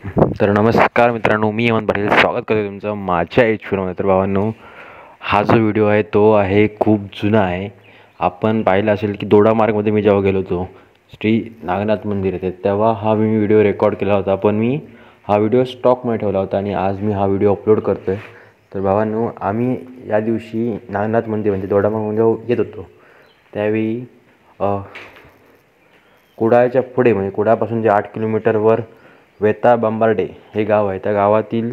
तर नमस्कार मित्रांनो, मी हेमंत पाटील स्वागत करतो तुमचं माझ्या व्हिडिओमध्ये. तर भावांनो, हा जो व्हिडिओ आहे तो आहे खूप जुना आहे. आपण पाहिलं असेल की दोडामार्गमध्ये मी जेव्हा गेलो होतो श्री नागनाथ मंदिर येथे, तेव्हा हा मी व्हिडिओ रेकॉर्ड केला होता. पण मी हा व्हिडिओ स्टॉकमध्ये ठेवला होता आणि आज मी हा व्हिडिओ अपलोड करतो आहे. तर भावांनो, आम्ही या दिवशी नागनाथ मंदिर म्हणजे दोडामार्गमध्ये येत होतो त्यावेळी कुडाळच्या पुढे म्हणजे कुडाळपासून जे 8 किलोमीटरवर वेताळ बांबार्डे हे गाव आहे. त्या गावातील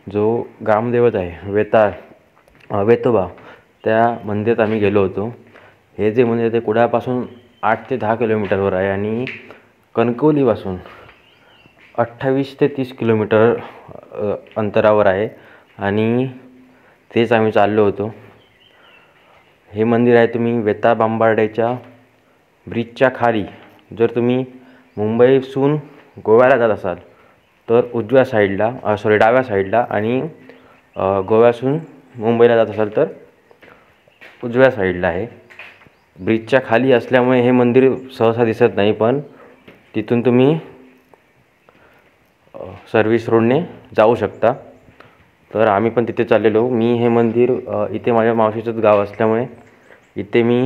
जो ग्रामदैवत आहे वेतोबा, त्या मंदिरात आम्ही गेलो होतो. हे जे मंदिर ते कुडाळपासून 8 ते 10 किलोमीटरवर आहे आणि कणकवलीपासून 28 ते 30 किलोमीटर अंतरावर आहे आणि तेच आम्ही चाललो होतो. हे मंदिर आहे तुम्ही वेताळ बांबार्डेच्या ब्रिजच्या खाली, जर तुम्ही मुंबईसून गोव्याला जात असाल तर उजव्या साईडला डाव्या साईडला आणि गोव्यासून मुंबईला जात असाल तर उजव्या साईडला आहे. ब्रिजच्या खाली असल्यामुळे हे मंदिर सहसा दिसत नाही, पण तिथून तुम्ही सर्व्हिस रोडने जाऊ शकता. तर आम्ही पण तिथे चाललेलो. मी हे मंदिर इथे माझ्या मावशीचंच गाव असल्यामुळे इथे मी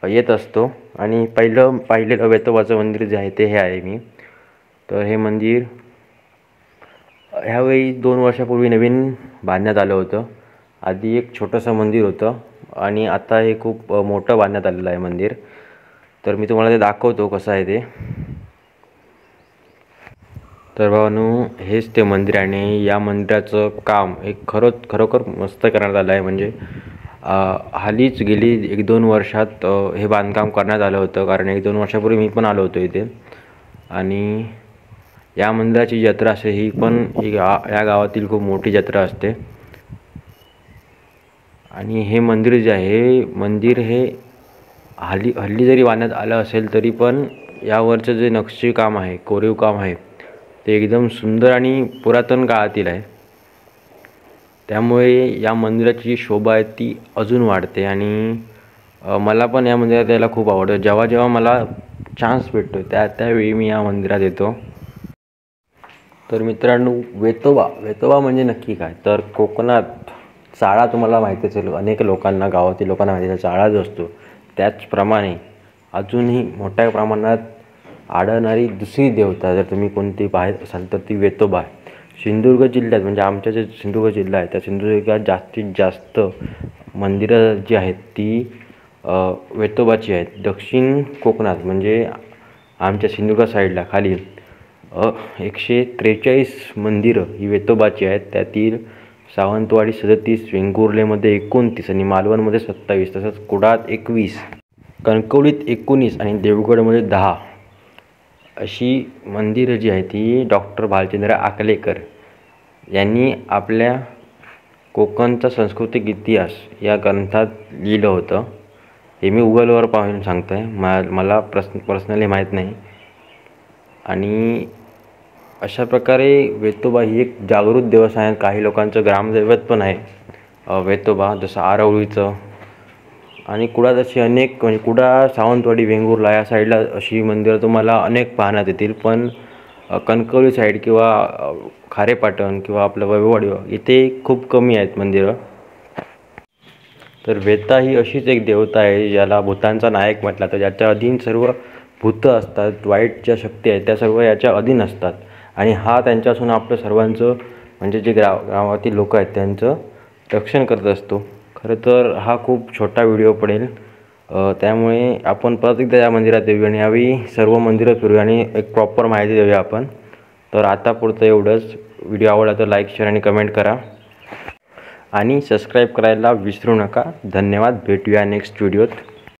येत असतो आणि पाहिलेलं वेतोबाचं मंदिर जे आहे ते हे आहे मी. तर हे मंदिर ह्यावेळी 2 वर्षापूर्वी नवीन बांधण्यात आलं होतं. आधी एक छोटंसं मंदिर होतं आणि आता हे खूप मोठं बांधण्यात आलेलं आहे मंदिर. तर मी तुम्हाला ते दाखवतो कसं आहे ते. तर भावांनो, हेच ते मंदिर आहे आणि या मंदिराचं काम एक खरोखर मस्त करण्यात आलं आहे. म्हणजे हालीच गेली 1-2 वर्षात हे बांधकाम करण्यात आलं होतं, कारण 1-2 वर्षापूर्वी मी पण आलो होतो इथे. आणि या मंदिराची जत्रा असते ही पण या गावातील खूप मोठी जत्रा असते. आणि हे मंदिर जे आहे हे हल्ली जरी बांधण्यात आलं असेल तरी पण यावरचं जे नक्षीकाम आहे, कोरीव काम आहे ते एकदम सुंदर आणि पुरातन काळातील आहे. त्यामुळे या मंदिराची शोभा आहे ती अजून वाढते आणि मला पण या मंदिरात यायला खूप आवडतं. जेव्हा मला चान्स भेटतो त्यावेळी मी या मंदिरात येतो. तर मित्रांनो, वेतोबा म्हणजे नक्की काय? तर कोकणात चाळा तुम्हाला माहिती असेल, अनेक लोकांना, गावातील लोकांना माहिती आहे चाळा जो असतो, त्याचप्रमाणे अजूनही मोठ्या प्रमाणात आढळणारी दुसरी देवता जर तुम्ही कोणती पाहत असाल तर ती वेतोबा आहे. सिंधुदुर्ग जिल्ह्यात म्हणजे आमच्या जे सिंधुदुर्ग जिल्हा आहे त्या सिंधुदुर्गात जास्तीत जास्त मंदिरं जी आहेत ती वेतोबाची आहेत. दक्षिण कोकणात म्हणजे आमच्या सिंधुदुर्ग साईडला खाली 143 मंदिरं ही वेतोबाची आहेत. त्यातील सावंतवाडी 37, वेंगुर्लेमध्ये 29 आणि मालवणमध्ये 27, तसंच कुडाळात 21, कणकवलीत 19 आणि देवगडमध्ये 10 अशी मंदिरं जी आहेत ती डॉक्टर भालचंद्र आकलेकर यांनी आपल्या कोकणचा सांस्कृतिक इतिहास या ग्रंथात लिहिलं होतं. हे मी गुगलवर पाहून सांगतो आहे, मला पर्सनली माहीत नाही. आणि अशा प्रकारे वेतोबा ही एक जागृत देवस्थान आहे. काही लोकांचं ग्रामदैवत पण आहे वेतोबा, जसं आरवळीचं. आणि कुडाळ अशी अनेक म्हणजे कुडाळ, सावंतवाडी, वेंगुर्ला या साईडला अशी मंदिरं तुम्हाला अनेक पाहण्यात येतील. पण कणकवली साईड किंवा खारेपाटण किंवा आपलं वैभववाडी इथे खूप कमी आहेत मंदिरं. तर वेता ही अशीच एक देवता आहे ज्याला भूतांचा नायक म्हटला तर, ज्याच्या अधीन सर्व भूतं असतात. वाईट ज्या शक्ती आहेत त्या सर्व याच्या अधीन असतात आणि हा त्यांच्यापासून आपलं सर्वांचं म्हणजे जे गावातील लोक आहेत त्यांचं रक्षण करत असतो. खरं तर हा खूप छोटा व्हिडिओ पडेल, त्यामुळे आपण परत एकदा या मंदिरात येऊया आणि यावेळी सर्व मंदिरं फिरूया आणि एक प्रॉपर माहिती देऊया आपण. तर आता पुढचं एवढंच. व्हिडिओ आवडला तर लाईक, शेअर आणि कमेंट करा आणि सबस्क्राईब करायला विसरू नका. धन्यवाद. भेटूया नेक्स्ट व्हिडिओत.